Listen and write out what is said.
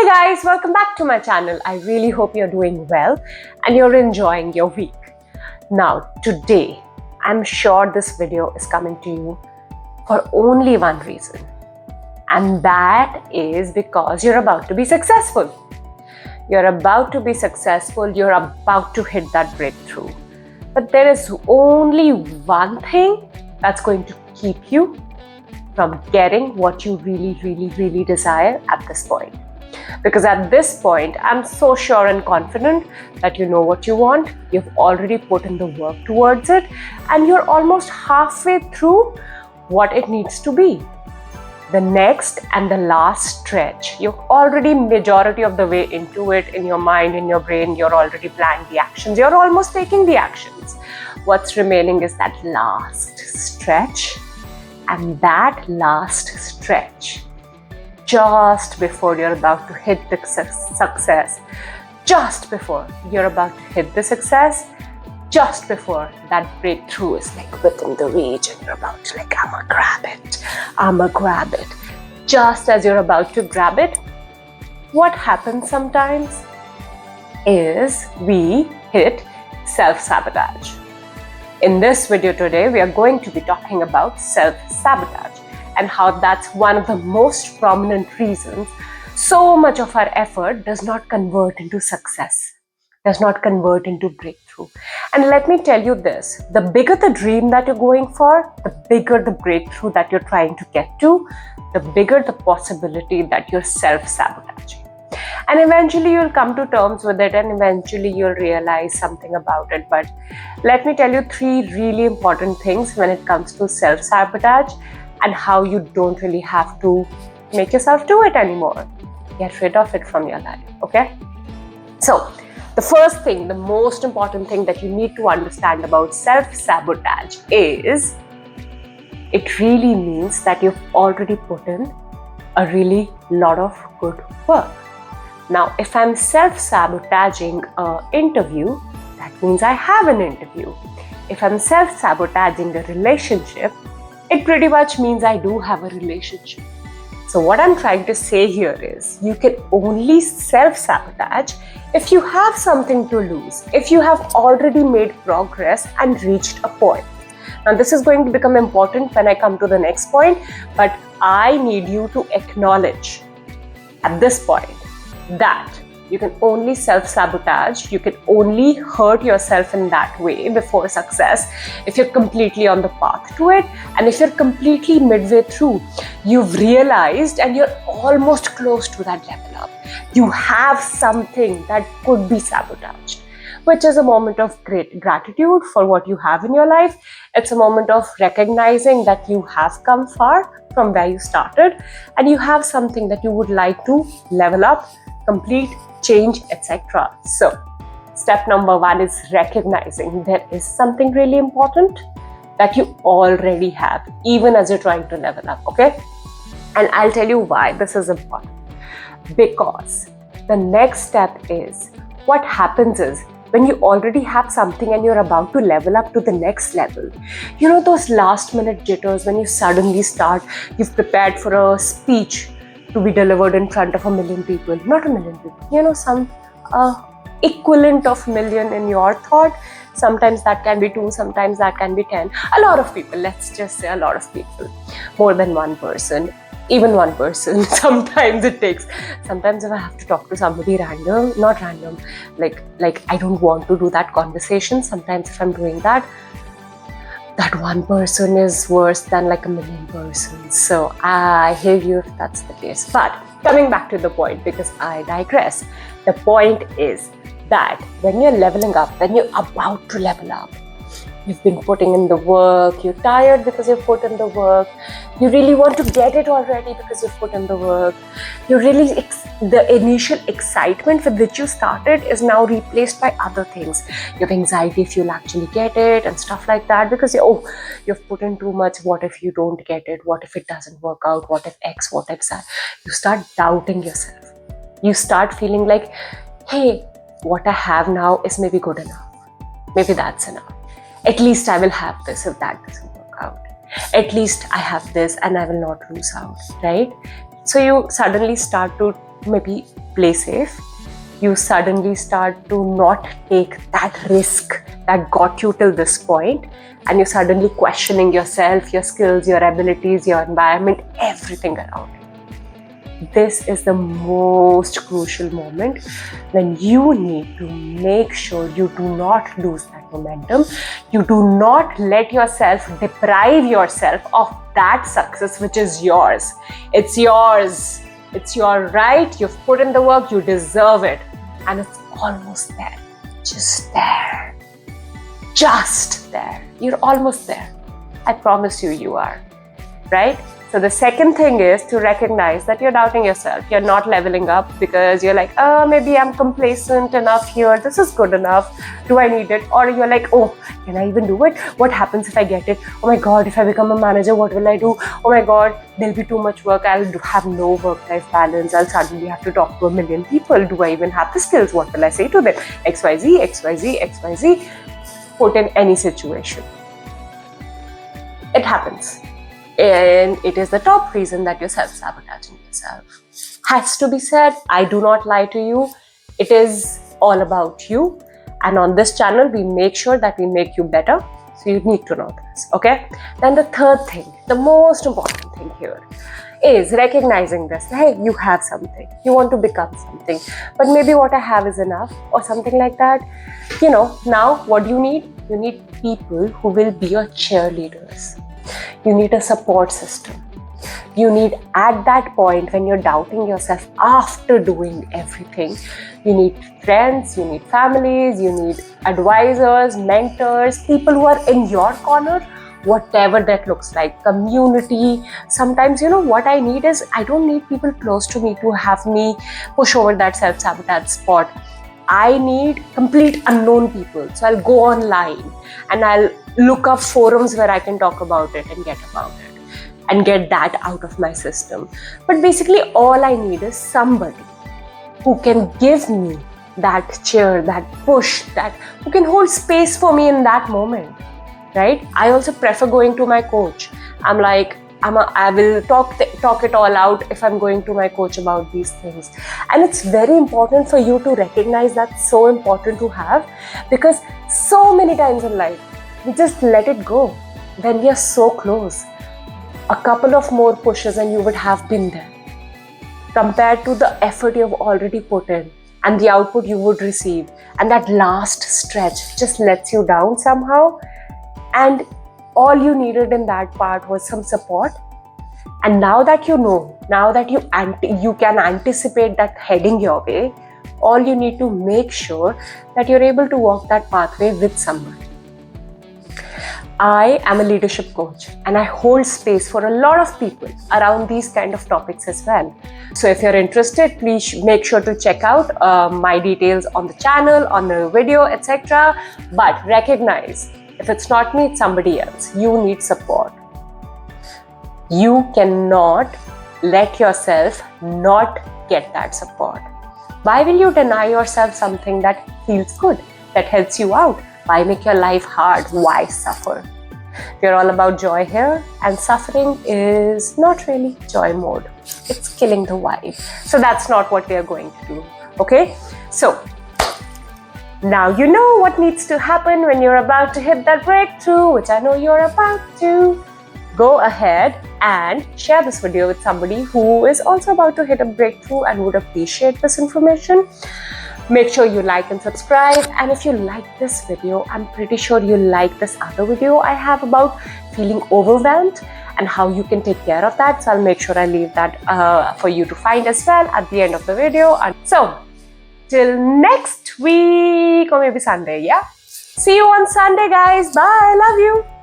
Hey guys, welcome back to my channel. I really hope you're doing well and you're enjoying your week. Now, today, I'm sure this video is coming to you for only one reason, and that is because you're about to be successful. You're about to be successful, you're about to hit that breakthrough. But there is only one thing that's going to keep you from getting what you really desire at this point. Because at this point, I'm so sure and confident that you know what you want, you've already put in the work towards it, and you're almost halfway through what it needs to be. The next and the last stretch, you're already majority of the way into it. In your mind, in your brain, you're already planning the actions, you're almost taking the actions. What's remaining is that last stretch, and that last stretch, just before you're about to hit the success, just before you're about to hit the success, just before that breakthrough is like within the reach and you're about to like, I'ma grab it. Just as you're about to grab it, what happens sometimes is we hit self-sabotage. In this video today, we are going to be talking about self-sabotage and how that's one of the most prominent reasons so much of our effort does not convert into success, does not convert into breakthrough. And let me tell you this, the bigger the dream that you're going for, the bigger the breakthrough that you're trying to get to, the bigger the possibility that you're self-sabotaging. And eventually you'll come to terms with it and eventually you'll realize something about it. But let me tell you 3 really important things when it comes to self-sabotage and how you don't really have to make yourself do it anymore. Get rid of it from your life, okay? So, the first thing, the most important thing that you need to understand about self-sabotage is it really means that you've already put in a really lot of good work. Now, if I'm self-sabotaging an interview, that means I have an interview. If I'm self-sabotaging a relationship, it pretty much means I do have a relationship. So what I'm trying to say here is you can only self-sabotage if you have something to lose, if you have already made progress and reached a point. Now this is going to become important when I come to the next point, but I need you to acknowledge at this point that you can only self-sabotage, you can only hurt yourself in that way before success if you're completely on the path to it, and if you're completely midway through, you've realized and you're almost close to that level up. You have something that could be sabotaged, which is a moment of great gratitude for what you have in your life. It's a moment of recognizing that you have come far from where you started and you have something that you would like to level up, complete, change, etc. So, step number 1 is recognizing there is something really important that you already have, even as you're trying to level up, okay? And I'll tell you why this is important. Because the next step is, what happens is, when you already have something and you're about to level up to the next level, you know those last minute jitters when you suddenly start, you've prepared for a speech to be delivered in front of 1 million people, not 1 million people, you know, some equivalent of million in your thought. Sometimes that can be 2, sometimes that can be 10. A lot of people, let's just say a lot of people, more than one person, even one person. Sometimes it takes, sometimes if I have to talk to somebody random, not random, like I don't want to do that conversation. Sometimes if I'm doing that one person is worse than like 1 million persons. So I hear you if that's the case. But coming back to the point, because I digress, the point is that when you're leveling up, when you're about to level up, you've been putting in the work, you're tired because you've put in the work, you really want to get it already because you've put in the work, you really, the initial excitement with which you started is now replaced by other things. You have anxiety if you'll actually get it and stuff like that because you've put in too much. What if you don't get it? What if it doesn't work out? What if X? What if that? You start doubting yourself. You start feeling like, hey, what I have now is maybe good enough. Maybe that's enough. At least I will have this if that doesn't work out. At least I have this and I will not lose out, right? So you suddenly start to maybe play safe, you suddenly start to not take that risk that got you till this point, and you're suddenly questioning yourself, your skills, your abilities, your environment, everything around you. This is the most crucial moment when you need to make sure you do not lose that momentum. You do not let yourself deprive yourself of that success which is yours. It's yours. It's your right. You've put in the work. You deserve it. And it's almost there. Just there. Just there. You're almost there. I promise you, you are. Right? So the second thing is to recognize that you're doubting yourself. You're not leveling up because you're like, oh, maybe I'm complacent enough here. This is good enough. Do I need it? Or you're like, oh, can I even do it? What happens if I get it? Oh my God, if I become a manager, what will I do? Oh my God, there'll be too much work. I'll have no work-life balance. I'll suddenly have to talk to a million people. Do I even have the skills? What will I say to them? XYZ, XYZ, XYZ. Put in any situation. It happens. And it is the top reason that you're self-sabotaging yourself. Has to be said, I do not lie to you. It is all about you. And on this channel, we make sure that we make you better. So you need to know this, okay? Then the third thing, the most important thing here is recognizing this. Hey, you have something. You want to become something. But maybe what I have is enough or something like that. You know, now what do you need? You need people who will be your cheerleaders. You need a support system. You need, at that point when you're doubting yourself after doing everything, you need friends, you need families, you need advisors, mentors, people who are in your corner, whatever that looks like, community. Sometimes, you know, what I need is, I don't need people close to me to have me push over that self-sabotage spot. I need complete unknown people. So I'll go online and I'll look up forums where I can talk about it and get about it and get that out of my system. But basically all I need is somebody who can give me that cheer, that push, that who can hold space for me in that moment, right? I also prefer going to my coach. I'm like, I will talk it all out if I'm going to my coach about these things. And it's very important for you to recognize that's so important to have, because so many times in life, we just let it go when we are so close. A couple of more pushes and you would have been there, compared to the effort you've already put in and the output you would receive. And that last stretch just lets you down somehow. And all you needed in that part was some support. And now that you know, now that you can anticipate that heading your way, all you need to make sure that you're able to walk that pathway with somebody. I am a leadership coach and I hold space for a lot of people around these kind of topics as well. So if you're interested, please make sure to check out my details on the channel, on the video, etc. But recognize, if it's not me, it's somebody else. You need support. You cannot let yourself not get that support. Why will you deny yourself something that feels good, that helps you out? Why make your life hard? Why suffer? We're all about joy here, and suffering is not really joy mode. It's killing the vibe. So that's not what we are going to do. Okay? So now you know what needs to happen when you're about to hit that breakthrough, which I know you're about to. Go ahead and share this video with somebody who is also about to hit a breakthrough and would appreciate this information. Make sure you like and subscribe. And if you like this video, I'm pretty sure you'll like this other video I have about feeling overwhelmed and how you can take care of that. So I'll make sure I leave that for you to find as well at the end of the video. And so till next week or maybe Sunday, yeah? See you on Sunday, guys. Bye. Love you.